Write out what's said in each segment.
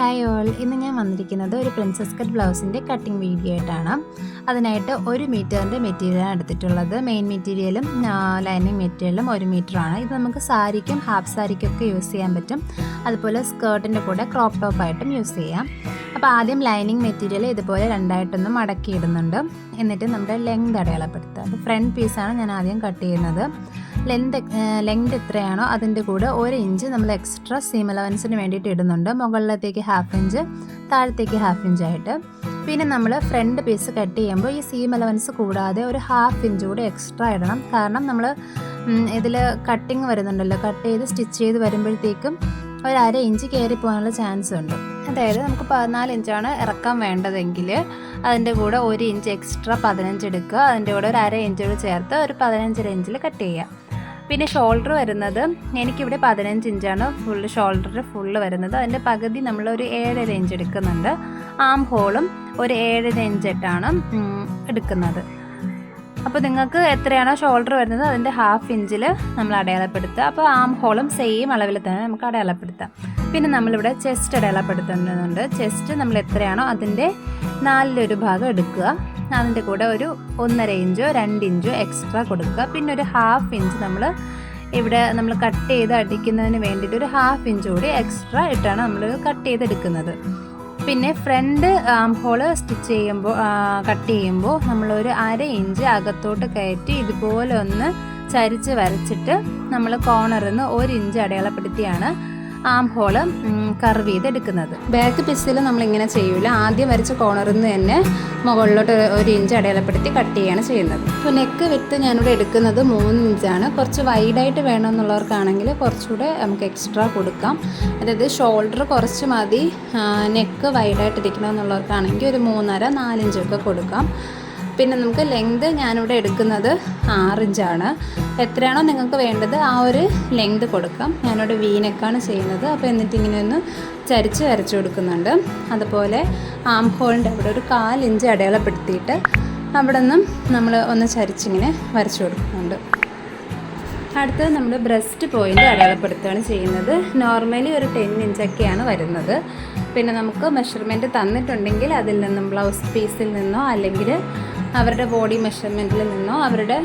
Hi all, ഇന്ന് ഞാൻ വന്നിരിക്കുന്നത് ഒരു പ്രിൻസസ് കട്ട് ബ്ലൗസിൻ്റെ കട്ടിങ് വീഡിയോ ആയിട്ടാണ്. അതിനായിട്ട് 1 മീറ്ററിൻ്റെ മെറ്റീരിയലാണ് എടുത്തിട്ടുള്ളത്. മെയിൻ മെറ്റീരിയലും ലൈനിങ് മെറ്റീരിയലും 1 മീറ്ററാണ്. ഇത് നമുക്ക് സാരിക്കും ഹാഫ് സാരിക്കൊക്കെ യൂസ് ചെയ്യാൻ പറ്റും. അതുപോലെ സ്കേർട്ടിൻ്റെ കൂടെ ക്രോപ്പ് ടോപ്പായിട്ടും യൂസ് ചെയ്യാം. അപ്പോൾ ആദ്യം ലൈനിങ് മെറ്റീരിയൽ ഇതുപോലെ രണ്ടായിട്ടൊന്ന് മടക്കി ഇടുന്നുണ്ട്. എന്നിട്ട് നമ്മുടെ ലെങ്ത് അടയാളപ്പെടുത്തുക. അപ്പോൾ ഫ്രണ്ട് പീസാണ് ഞാൻ ആദ്യം കട്ട് ചെയ്യുന്നത്. ലെങ്ത് എത്രയാണോ അതിൻ്റെ കൂടെ 1 ഇഞ്ച് നമ്മൾ എക്സ്ട്രാ സീം അലവൻസിന് വേണ്ടിയിട്ട് ഇടുന്നുണ്ട്. മുകളിലത്തേക്ക് 1/2 ഇഞ്ച്, താഴത്തേക്ക് 1/2 ഇഞ്ചായിട്ട്. പിന്നെ നമ്മൾ ഫ്രണ്ട് പീസ് കട്ട് ചെയ്യുമ്പോൾ ഈ സീം അലവൻസ് കൂടാതെ ഒരു 1/2 ഇഞ്ച് കൂടെ എക്സ്ട്രാ ഇടണം. കാരണം നമ്മൾ ഇതിൽ കട്ടിങ് വരുന്നുണ്ടല്ലോ, കട്ട് ചെയ്ത് സ്റ്റിച്ച് ചെയ്ത് വരുമ്പോഴത്തേക്കും ഒരു 1/2 ഇഞ്ച് കയറി പോകാനുള്ള ചാൻസ് ഉണ്ട്. അതായത് നമുക്ക് 14 ഇഞ്ചാണ് ഇറക്കാൻ വേണ്ടതെങ്കിൽ അതിൻ്റെ കൂടെ 1 ഇഞ്ച് എക്സ്ട്രാ 15 എടുക്കുക. അതിൻ്റെ കൂടെ ഒരു 1/2 ഇഞ്ച് കൂടെ ചേർത്ത് ഒരു 15 ഇഞ്ചിൽ കട്ട് ചെയ്യുക. പിന്നെ ഷോൾഡർ വരുന്നത് എനിക്കിവിടെ 15 ഇഞ്ചാണ് ഷോൾഡർ ഫുള്ള് വരുന്നത്. അതിൻ്റെ പകുതി നമ്മളൊരു 7.5 ഇഞ്ച് എടുക്കുന്നുണ്ട്. ആം ഹോളും ഒരു 7.5 ഇഞ്ചിട്ടാണ് എടുക്കുന്നത്. അപ്പോൾ നിങ്ങൾക്ക് എത്രയാണോ ഷോൾഡർ വരുന്നത് അതിൻ്റെ 1/2 ഇഞ്ചിൽ നമ്മൾ അടയാളപ്പെടുത്തുക. അപ്പോൾ ആം ഹോളും സെയിം അളവിൽ തന്നെ നമുക്ക് അടയാളപ്പെടുത്താം. പിന്നെ നമ്മളിവിടെ ചെസ്റ്റ് അടയാളപ്പെടുത്തുന്നുണ്ട്. ചെസ്റ്റ് നമ്മൾ എത്രയാണോ അതിൻ്റെ 4/1 ഭാഗം എടുക്കുക. അതിൻ്റെ കൂടെ ഒരു 1.5 ഇഞ്ചോ 2 ഇഞ്ചോ എക്സ്ട്രാ കൊടുക്കുക. പിന്നെ ഒരു 1/2 ഇഞ്ച് നമ്മൾ കട്ട് ചെയ്ത് അടിക്കുന്നതിന് വേണ്ടിയിട്ട് ഒരു 1/2 ഇഞ്ച് കൂടി എക്സ്ട്രാ ഇട്ടാണ് നമ്മൾ കട്ട് ചെയ്തെടുക്കുന്നത്. പിന്നെ ഫ്രണ്ട് ആം ഹോള് കട്ട് ചെയ്യുമ്പോൾ നമ്മളൊരു 1/2 ഇഞ്ച് അകത്തോട്ട് കയറ്റി ഇതുപോലെ ഒന്ന് ചരിച്ച് വരച്ചിട്ട് നമ്മൾ കോർണറിൽ നിന്ന് 1 ഇഞ്ച് അടയാളപ്പെടുത്തിയാണ് ആം ഹോള് കർവ് ചെയ്തെടുക്കുന്നത്. ബാക്ക് പീസിൽ നമ്മളിങ്ങനെ ചെയ്യൂല. ആദ്യം വരച്ച കോർണറിൽ നിന്ന് തന്നെ മുകളിലോട്ട് 1 ഇഞ്ച് അടയാളപ്പെടുത്തി കട്ട് ചെയ്യാണ് ചെയ്യുന്നത്. അപ്പോൾ നെക്ക് വിട്ട് ഞാനിവിടെ എടുക്കുന്നത് 3 ഇഞ്ചാണ്. കുറച്ച് വൈഡായിട്ട് വേണമെന്നുള്ളവർക്കാണെങ്കിൽ കുറച്ചുകൂടെ നമുക്ക് എക്സ്ട്രാ കൊടുക്കാം. അതായത് ഷോൾഡർ കുറച്ച് മതി, നെക്ക് വൈഡായിട്ടിരിക്കണമെന്നുള്ളവർക്കാണെങ്കിൽ ഒരു 3.5-4 ഇഞ്ചൊക്കെ കൊടുക്കാം. പിന്നെ നമുക്ക് ലെങ്ത് ഞാനിവിടെ എടുക്കുന്നത് 6 ഇഞ്ചാണ്. എത്രയാണോ നിങ്ങൾക്ക് വേണ്ടത് ആ ഒരു ലെങ്ത് കൊടുക്കാം. ഞാനിവിടെ വീനെക്കാണ് ചെയ്യുന്നത്. അപ്പോൾ എന്നിട്ട് ഇങ്ങനെ ഒന്ന് ചരിച്ച് വരച്ചു കൊടുക്കുന്നുണ്ട്. അതുപോലെ ആം ഹോളിൻ്റെ അവിടെ ഒരു 1/4 ഇഞ്ച് അടയാളപ്പെടുത്തിയിട്ട് അവിടെ നിന്നും നമ്മൾ ഒന്ന് ചരിച്ചിങ്ങനെ വരച്ചു കൊടുക്കുന്നുണ്ട്. അടുത്തത് നമ്മൾ ബ്രസ്റ്റ് പോയിൻ്റ് അടയാളപ്പെടുത്തുകയാണ് ചെയ്യുന്നത്. നോർമലി ഒരു 10 ഇഞ്ചൊക്കെയാണ് വരുന്നത്. പിന്നെ നമുക്ക് മെഷർമെൻറ്റ് തന്നിട്ടുണ്ടെങ്കിൽ അതിൽ നിന്നും ബ്ലൗസ് പീസിൽ നിന്നോ അല്ലെങ്കിൽ അവരുടെ ബോഡി മെഷർമെൻറ്റിൽ നിന്നോ അവരുടെ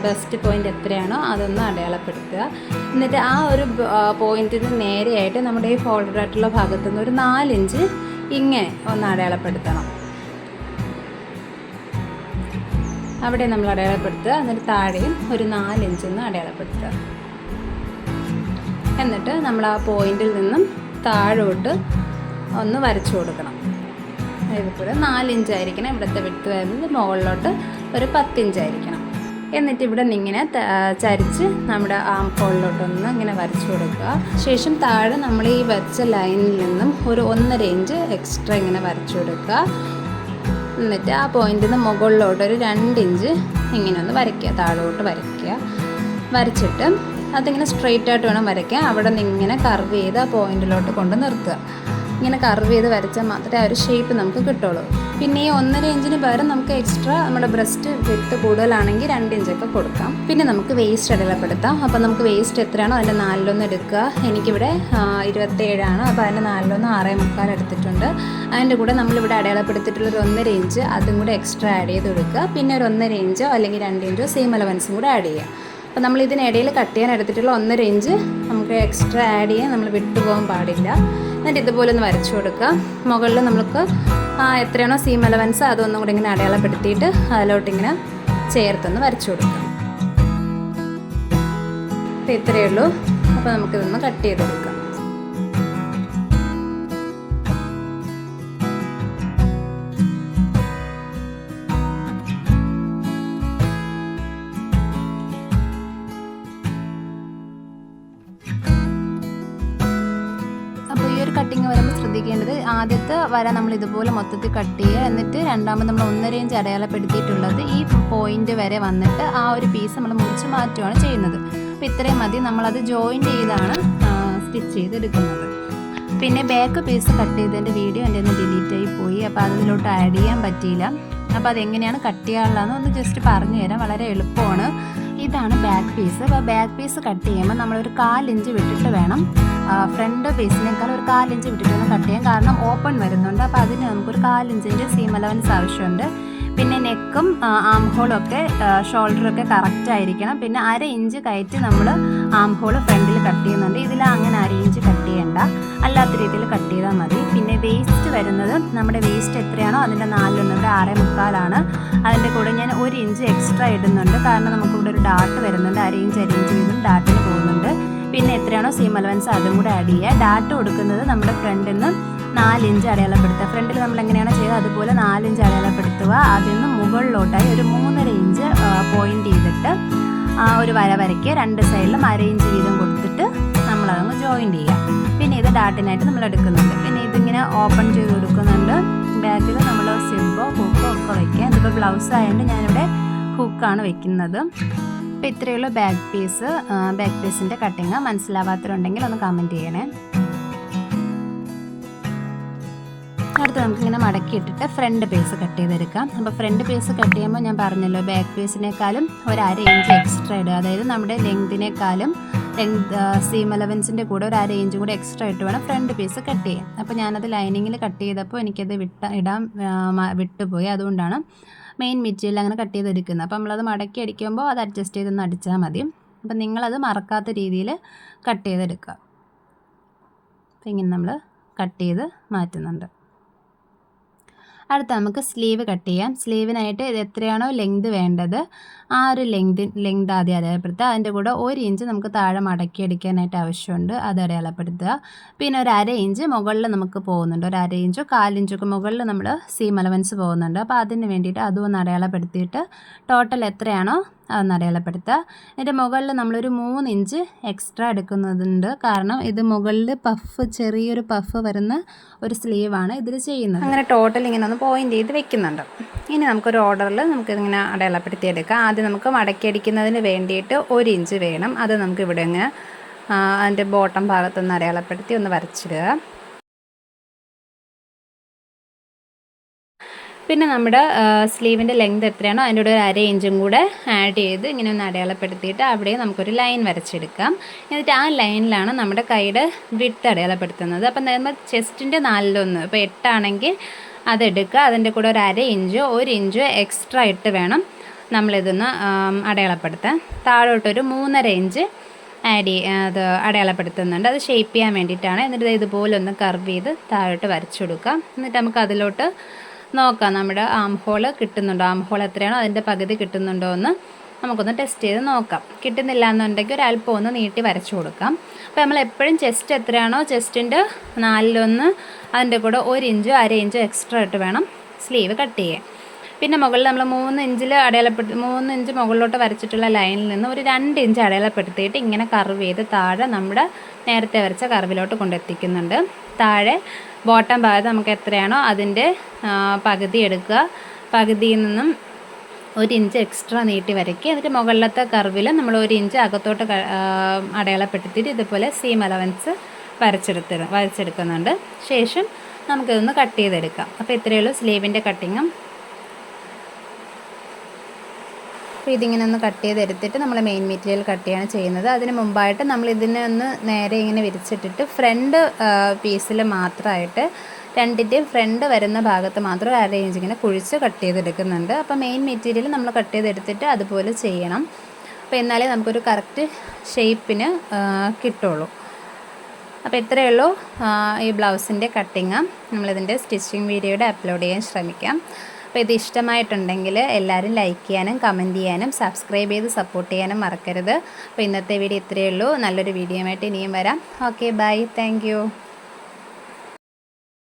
ബ്രസ്റ്റ് പോയിൻ്റ് എത്രയാണോ അതൊന്ന് അടയാളപ്പെടുത്തുക. എന്നിട്ട് ആ ഒരു പോയിൻറ്റിന് നേരെയായിട്ട് നമ്മുടെ ഈ ഫോൾഡർ ആയിട്ടുള്ള ഭാഗത്തു നിന്ന് ഒരു 4 ഇഞ്ച് ഇങ്ങനെ ഒന്ന് അടയാളപ്പെടുത്തണം. അവിടെ നമ്മൾ അടയാളപ്പെടുത്തുക. എന്നിട്ട് താഴെയും ഒരു 4 ഇഞ്ചൊന്ന് അടയാളപ്പെടുത്തുക. എന്നിട്ട് നമ്മൾ ആ പോയിന്റിൽ നിന്നും താഴോട്ട് ഒന്ന് വരച്ചു കൊടുക്കണം. ഇതുപോലെ 4 ഇഞ്ചായിരിക്കണം ഇവിടുത്തെ വിട്ട് വരുന്നത്. മുകളിലോട്ട് ഒരു 10 ഇഞ്ചായിരിക്കണം. എന്നിട്ട് ഇവിടെ നിന്നിങ്ങനെ ചരിച്ച് നമ്മുടെ ആം ഹോളിലോട്ടൊന്ന് ഇങ്ങനെ വരച്ചു കൊടുക്കുക. ശേഷം താഴെ നമ്മൾ ഈ വരച്ച ലൈനിൽ നിന്നും ഒരു 1.5 ഇഞ്ച് എക്സ്ട്രാ ഇങ്ങനെ വരച്ചു കൊടുക്കുക. എന്നിട്ട് ആ പോയിന്റിൽ നിന്ന് മുകളിലോട്ട് ഒരു 2 ഇഞ്ച് ഇങ്ങനെ ഒന്ന് വരയ്ക്കുക, താഴോട്ട് വരയ്ക്കുക. വരച്ചിട്ട് അതിങ്ങനെ സ്ട്രെയിറ്റ് ആയിട്ട് വേണം വരയ്ക്കാൻ. അവിടെ നിന്ന് ഇങ്ങനെ കർവ് ചെയ്ത് ആ പോയിന്റിലോട്ട് കൊണ്ട് നിർത്തുക. ഇങ്ങനെ കർവ് ചെയ്ത് വരച്ചാൽ മാത്രമേ ആ ഒരു ഷേപ്പ് നമുക്ക് കിട്ടുള്ളൂ. പിന്നെ ഈ 1.5 ഇഞ്ചിന് പകരം നമുക്ക് എക്സ്ട്രാ നമ്മുടെ ബ്രസ്റ്റ് വിട്ട് കൂടുതലാണെങ്കിൽ 2 ഇഞ്ചൊക്കെ കൊടുക്കാം. പിന്നെ നമുക്ക് വേസ്റ്റ് അടയാളപ്പെടുത്താം. അപ്പോൾ നമുക്ക് വേസ്റ്റ് എത്രയാണോ അതിൻ്റെ 4/1 എടുക്കുക. എനിക്കിവിടെ 27 ആണ്. അപ്പോൾ അതിൻ്റെ 4/1 6.25 എടുത്തിട്ടുണ്ട്. അതിൻ്റെ കൂടെ നമ്മളിവിടെ അടയാളപ്പെടുത്തിയിട്ടുള്ളൊരു 1.5 ഇഞ്ച് അതും കൂടെ എക്സ്ട്രാ ആഡ് ചെയ്ത് കൊടുക്കുക. പിന്നെ ഒരു 1.5 ഇഞ്ചോ അല്ലെങ്കിൽ 2 ഇഞ്ചോ സീം അലവൻസും കൂടെ ആഡ് ചെയ്യുക. അപ്പോൾ നമ്മൾ ഇതിനിടയിൽ കട്ട് ചെയ്യാൻ എടുത്തിട്ടുള്ള 1.5 ഇഞ്ച് നമുക്ക് എക്സ്ട്രാ ആഡ് ചെയ്യാൻ നമ്മൾ വിട്ടുപോകാൻ പാടില്ല. എന്നിട്ട് ഇതുപോലെ ഒന്ന് വരച്ചു കൊടുക്കുക. മുകളിൽ നമുക്ക് എത്രയാണോ സീം അലവൻസ് അതൊന്നും കൂടി ഇങ്ങനെ അടയാളപ്പെടുത്തിയിട്ട് അതിലോട്ടിങ്ങനെ ചേർത്തൊന്ന് വരച്ചു കൊടുക്കുക. അപ്പോൾ ഇത്രയേ ഉള്ളൂ. അപ്പോൾ നമുക്കിതൊന്ന് കട്ട് ചെയ്തെടുക്കാം. കട്ടിങ് വരുമ്പോൾ ശ്രദ്ധിക്കേണ്ടത് ആദ്യത്തെ വര നമ്മൾ ഇതുപോലെ മൊത്തത്തിൽ കട്ട് ചെയ്യുക. എന്നിട്ട് രണ്ടാമത് നമ്മൾ 1.5 ഇഞ്ച് അടയാളപ്പെടുത്തിയിട്ടുള്ളത് ഈ പോയിന്റ് വരെ വന്നിട്ട് ആ ഒരു പീസ് നമ്മൾ മുറിച്ച് മാറ്റുകയാണ് ചെയ്യുന്നത്. അപ്പോൾ ഇത്രയും മതി. നമ്മളത് ജോയിൻറ്റ് ചെയ്താണ് സ്റ്റിച്ച് ചെയ്തെടുക്കുന്നത്. പിന്നെ ബാക്ക് പീസ് കട്ട് ചെയ്തതിൻ്റെ വീഡിയോ എൻ്റെ ഒന്ന് ഡിലീറ്റ് ആയി പോയി. അപ്പോൾ അതിലോട്ട് ആഡ് ചെയ്യാൻ പറ്റിയില്ല. അപ്പോൾ അതെങ്ങനെയാണ് കട്ട് ചെയ്യാനുള്ളതെന്ന് ഒന്ന് ജസ്റ്റ് പറഞ്ഞു തരാം. വളരെ എളുപ്പമാണ്. ഇതാണ് ബാക്ക് പീസ്. അപ്പോൾ ബാക്ക് പീസ് കട്ട് ചെയ്യുമ്പോൾ നമ്മളൊരു 1/4 ഇഞ്ച് വിട്ടിട്ട് വേണം ഫ്രണ്ട് പീസിനേക്കാൾ ഒരു 1/4 ഇഞ്ച് വിട്ടിട്ട് വേണം കട്ട് ചെയ്യാൻ. കാരണം ഓപ്പൺ വരുന്നുണ്ട്. അപ്പോൾ അതിന് നമുക്കൊരു 1/4 ഇഞ്ചിൻ്റെ സീം അലവൻസ് ആവശ്യമുണ്ട്. പിന്നെ നെക്കും ആം ഹോളൊക്കെ ഷോൾഡറൊക്കെ കറക്റ്റ് ആയിരിക്കണം. പിന്നെ 1/2 ഇഞ്ച് കയറ്റി നമ്മൾ ആം ഹോൾ ഫ്രണ്ടിൽ കട്ട് ചെയ്യുന്നുണ്ട്. ഇതിൽ അങ്ങനെ 1/2 ഇഞ്ച് കട്ട് ചെയ്യേണ്ട, അല്ലാത്ത രീതിയിൽ കട്ട് ചെയ്താൽ മതി. പിന്നെ വേസ്റ്റ് വരുന്നത് നമ്മുടെ വേസ്റ്റ് എത്രയാണോ അതിൻ്റെ 4/1, ഇവിടെ 6.25 അതിൻ്റെ കൂടെ ഞാൻ 1 ഇഞ്ച് എക്സ്ട്രാ ഇടുന്നുണ്ട്. കാരണം നമുക്കിവിടെ ഒരു ഡാട്ട് വരുന്നുണ്ട്. 1/2 ഇഞ്ച് വീതം ഡാട്ടിന് പോകുന്നുണ്ട്. പിന്നെ എത്രയാണോ സീം അലവൻസ് അതും കൂടെ ആഡ് ചെയ്യുക. ഡാട്ട് കൊടുക്കുന്നത് നമ്മുടെ ഫ്രണ്ടിൽ നിന്ന് 4 ഇഞ്ച് അടയാളപ്പെടുത്തുക. ഫ്രണ്ടിൽ നമ്മൾ എങ്ങനെയാണോ ചെയ്തത് അതുപോലെ 4 ഇഞ്ച് അടയാളപ്പെടുത്തുക. അതിൽ നിന്ന് മുകളിലോട്ടായി ഒരു 3.5 ഇഞ്ച് പോയിന്റ് ചെയ്തിട്ട് ഒരു വര വരയ്ക്കുക. 2 സൈഡിലും 1/2 ഇഞ്ച് വീതം കൊടുത്തിട്ട് നമ്മളതങ്ങ് ജോയിൻറ്റ് ചെയ്യുക. പിന്നെ ഇത് ഡാട്ടിനായിട്ട് നമ്മൾ എടുക്കുന്നുണ്ട്. പിന്നെ ഇതിങ്ങനെ ഓപ്പൺ ചെയ്ത് കൊടുക്കുന്നുണ്ട്. ബാക്കിൽ നമ്മൾ സിബോ ഹുക്കോ ഒക്കെ വയ്ക്കുക. ഇതിപ്പോൾ ബ്ലൗസ് ആയതുകൊണ്ട് ഞാനിവിടെ ഹുക്കാണ് വെക്കുന്നത്. അപ്പോൾ ഇത്രയുള്ള ബാക്ക് പീസിൻ്റെ കട്ടിങ്. മനസ്സിലാവാത്തവരുണ്ടെങ്കിൽ ഒന്ന് കമൻറ്റ് ചെയ്യണേ. അടുത്ത് നമുക്കിങ്ങനെ മടക്കിയിട്ടിട്ട് ഫ്രണ്ട് പീസ് കട്ട് ചെയ്തെടുക്കാം. അപ്പോൾ ഫ്രണ്ട് പീസ് കട്ട് ചെയ്യുമ്പോൾ ഞാൻ പറഞ്ഞല്ലോ ബാക്ക് പീസിനേക്കാളും ഒരു 1/2 ഇഞ്ച് എക്സ്ട്രാ ഇടുക. അതായത് നമ്മുടെ ലെങ്തിനേക്കാളും സീം അലവൻസിൻ്റെ കൂടെ ഒരു 1/2 ഇഞ്ച് കൂടെ എക്സ്ട്രാ ഇട്ട് വേണം ഫ്രണ്ട് പീസ് കട്ട് ചെയ്യാൻ. അപ്പോൾ ഞാനത് ലൈനിങ്ങിൽ കട്ട് ചെയ്തപ്പോൾ എനിക്കത് ഇടാൻ വിട്ടുപോയി. അതുകൊണ്ടാണ് മെയിൻ മെറ്റീരിയൽ അങ്ങനെ കട്ട് ചെയ്തെടുക്കുന്നത്. അപ്പോൾ നമ്മളത് മടക്കി അടിക്കുമ്പോൾ അത് അഡ്ജസ്റ്റ് ചെയ്തൊന്ന് അടിച്ചാൽ മതി. അപ്പം നിങ്ങളത് മറക്കാത്ത രീതിയിൽ കട്ട് ചെയ്തെടുക്കുക. അപ്പോൾ ഇങ്ങനെ നമ്മൾ കട്ട് ചെയ്ത് മാറ്റുന്നുണ്ട്. അടുത്ത നമുക്ക് സ്ലീവ് കട്ട് ചെയ്യാം. സ്ലീവിനായിട്ട് ഇത് എത്രയാണോ ലെങ്ത് വേണ്ടത് ആ ഒരു ലെങ്ത് ആദ്യം അടയാളപ്പെടുത്തുക. അതിൻ്റെ കൂടെ 1 ഇഞ്ച് നമുക്ക് താഴെ മടക്കി അടിക്കാനായിട്ട് ആവശ്യമുണ്ട്, അത് അടയാളപ്പെടുത്തുക. പിന്നെ ഒരു 1/2 ഇഞ്ച് മുകളിൽ നമുക്ക് പോകുന്നുണ്ട്. ഒരു 1/2 ഇഞ്ചോ 1/4 ഇഞ്ചൊക്കെ മുകളിൽ നമ്മൾ സീം അലവൻസ് പോകുന്നുണ്ട്. അപ്പോൾ അതിന് വേണ്ടിയിട്ട് അതും ഒന്ന് അടയാളപ്പെടുത്തിയിട്ട് ടോട്ടൽ എത്രയാണോ അതൊന്ന് അടയാളപ്പെടുത്തുക. ഇതിൻ്റെ മുകളിൽ നമ്മളൊരു 3 ഇഞ്ച് എക്സ്ട്രാ എടുക്കുന്നതുണ്ട്. കാരണം ഇത് മുകളിൽ ചെറിയൊരു പഫ് വരുന്ന ഒരു സ്ലീവാണ് ഇതിൽ ചെയ്യുന്നത്. അങ്ങനെ ടോട്ടൽ ഇങ്ങനെ ഒന്ന് പോയിൻ്റ് ചെയ്ത് വെക്കുന്നുണ്ട്. ഇനി നമുക്കൊരു ഓർഡറിൽ നമുക്കിതിങ്ങനെ അടയാളപ്പെടുത്തിയെടുക്കാം. ആദ്യം നമുക്ക് മടക്കി അടിക്കുന്നതിന് വേണ്ടിയിട്ട് 1 ഇഞ്ച് വേണം. അത് നമുക്ക് ഇവിടെ ഇങ്ങനെ അതിൻ്റെ ബോട്ടം ഭാഗത്തൊന്ന് അടയാളപ്പെടുത്തി ഒന്ന് വരച്ചിടുക. പിന്നെ നമ്മുടെ സ്ലീവിൻ്റെ ലെങ്ത് എത്രയാണോ അതിൻ്റെ കൂടെ ഒരു 1/2 ഇഞ്ചും കൂടെ ആഡ് ചെയ്ത് ഇങ്ങനെ ഒന്ന് അടയാളപ്പെടുത്തിയിട്ട് അവിടെ നമുക്കൊരു ലൈൻ വരച്ചെടുക്കാം. എന്നിട്ട് ആ ലൈനിലാണ് നമ്മുടെ കൈയുടെ വിഡ്ത്ത് അടയാളപ്പെടുത്തുന്നത്. അപ്പം നമ്മൾ ചെസ്റ്റിൻ്റെ 4/1, ഇപ്പോൾ 8 ആണെങ്കിൽ അതെടുക്കുക. അതിൻ്റെ കൂടെ ഒരു 1/2 ഇഞ്ചോ 1 ഇഞ്ചോ എക്സ്ട്രാ ഇട്ട് വേണം നമ്മളിതൊന്ന് അടയാളപ്പെടുത്താൻ. താഴോട്ടൊരു 3.5 ഇഞ്ച് അത് അടയാളപ്പെടുത്തുന്നുണ്ട്. അത് ഷേപ്പ് ചെയ്യാൻ വേണ്ടിയിട്ടാണ്. എന്നിട്ട് ഇതുപോലെ ഒന്ന് കർവ് ചെയ്ത് താഴോട്ട് വരച്ചു കൊടുക്കാം. എന്നിട്ട് നമുക്ക് അതിലോട്ട് നോക്കാം നമ്മുടെ ആം ഹോൾ കിട്ടുന്നുണ്ടോ, ആം ഹോൾ എത്രയാണോ അതിൻ്റെ പകുതി കിട്ടുന്നുണ്ടോ എന്ന് നമുക്കൊന്ന് ടെസ്റ്റ് ചെയ്ത് നോക്കാം. കിട്ടുന്നില്ല എന്നുണ്ടെങ്കിൽ ഒരല്പം ഒന്ന് നീട്ടി വരച്ചു കൊടുക്കാം. അപ്പോൾ നമ്മൾ എപ്പോഴും ചെസ്റ്റ് എത്രയാണോ ചെസ്റ്റിൻ്റെ 4/1 അതിൻ്റെ കൂടെ 1 ഇഞ്ചോ 1/2 ഇഞ്ചോ എക്സ്ട്രാ ഇട്ട് വേണം സ്ലീവ് കട്ട് ചെയ്യാൻ. പിന്നെ മുകളിൽ നമ്മൾ 3 ഇഞ്ച് മുകളിലോട്ട് വരച്ചിട്ടുള്ള ലൈനിൽ നിന്ന് ഒരു 2 ഇഞ്ച് അടയാളപ്പെടുത്തിയിട്ട് ഇങ്ങനെ കർവ് ചെയ്ത് താഴെ നമ്മുടെ നേരത്തെ വരച്ച കർവിലോട്ട് കൊണ്ടെത്തിക്കുന്നുണ്ട്. താഴെ ബോട്ടം ഭാഗത്ത് നമുക്ക് എത്രയാണോ അതിൻ്റെ പകുതി എടുക്കുക. പകുതിയിൽ നിന്നും 1 ഇഞ്ച് എക്സ്ട്രാ നീട്ടി വരയ്ക്കുക. എന്നിട്ട് മുകളിലത്തെ കർവിൽ നമ്മൾ 1 ഇഞ്ച് അകത്തോട്ട് അടയാളപ്പെടുത്തിയിട്ട് ഇതുപോലെ സീം അലവൻസ് വരച്ചെടുക്കുന്നുണ്ട്. ശേഷം നമുക്കിതൊന്ന് കട്ട് ചെയ്തെടുക്കാം. അപ്പോൾ ഇത്രയേ ഉള്ളൂ സ്ലീവിൻ്റെ കട്ടിങ്ങും. അപ്പോൾ ഇതിങ്ങനെ ഒന്ന് കട്ട് ചെയ്തെടുത്തിട്ട് നമ്മൾ മെയിൻ മെറ്റീരിയൽ കട്ട് ചെയ്യാണ് ചെയ്യുന്നത്. അതിന് മുമ്പായിട്ട് നമ്മൾ ഇതിനെ ഒന്ന് നേരെ ഇങ്ങനെ വിരിച്ചിട്ടിട്ട് ഫ്രണ്ട് പീസിൽ മാത്രമായിട്ട് രണ്ടിൻ്റെയും ഫ്രണ്ട് വരുന്ന ഭാഗത്ത് മാത്രം 1/2 ഇഞ്ച് ഇങ്ങനെ കുഴിച്ച് കട്ട് ചെയ്തെടുക്കുന്നുണ്ട്. അപ്പോൾ മെയിൻ മെറ്റീരിയൽ നമ്മൾ കട്ട് ചെയ്തെടുത്തിട്ട് അതുപോലെ ചെയ്യണം. അപ്പോൾ എന്നാലേ നമുക്കൊരു കറക്റ്റ് ഷേപ്പിന് കിട്ടുള്ളൂ. അപ്പോൾ ഇത്രയേ ഉള്ളൂ ഈ ബ്ലൗസിൻ്റെ കട്ടിങ്. നമ്മളിതിൻ്റെ സ്റ്റിച്ചിങ് വീഡിയോയുടെ അപ്ലോഡ് ചെയ്യാൻ ശ്രമിക്കാം. അപ്പോൾ ഇത് ഇഷ്ടമായിട്ടുണ്ടെങ്കിൽ എല്ലാവരും ലൈക്ക് ചെയ്യാനും കമൻറ്റ് ചെയ്യാനും സബ്സ്ക്രൈബ് ചെയ്ത് സപ്പോർട്ട് ചെയ്യാനും മറക്കരുത്. അപ്പോൾ ഇന്നത്തെ വീഡിയോ ഇത്രയേ ഉള്ളൂ. നല്ലൊരു വീഡിയോ ആയിട്ട് ഇനിയും വരാം. Okay, bye, thank U.